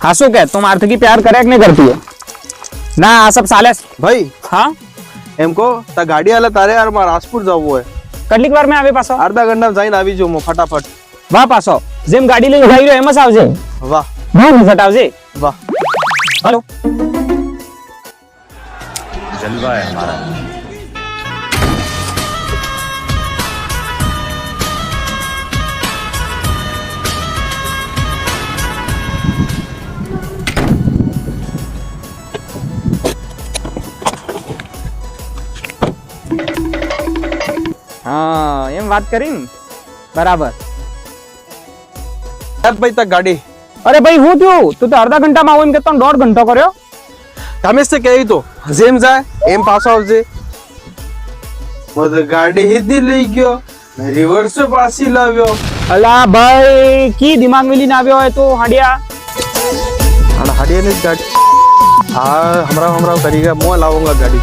हाँ शू कह तुम आर्थिकी प्यार करे कि नहीं करती है ना आ सब साले भाई हाँ एम को ता गाड़ी आला तारे यार मार राजपुर जावो है કેટલીક વાર મેં આવે પાછો अर्धा घंटा जाइन आवी जो मो फटाफट વાહ પાછો જેમ ગાડી લઈને ઉભા રહ્યો એમ જ આવજે वाह બહુ મફત આવજે वाह हेलो जलवा है हमारा। हाँ એમ વાત કરી ને બરાબર यार भाई तक गाड़ी અરે ભાઈ હું થયું તું તો અડધા ઘંટામાં આવું એમ કે તને 1.5 ઘંટો કર્યો रमेश से कही तो जेम जाए एम पास आवजे मतलब गाड़ी हिदी लई गयो रिवर्स पासी लाव्यो અલા ભાઈ કી દિમાગ મિલીને આવ્યો હોય તો હાડિયા हां हाडिया ने गाड़ी हाँ हमरा हमरा करेगा मैं लाऊंगा गाड़ी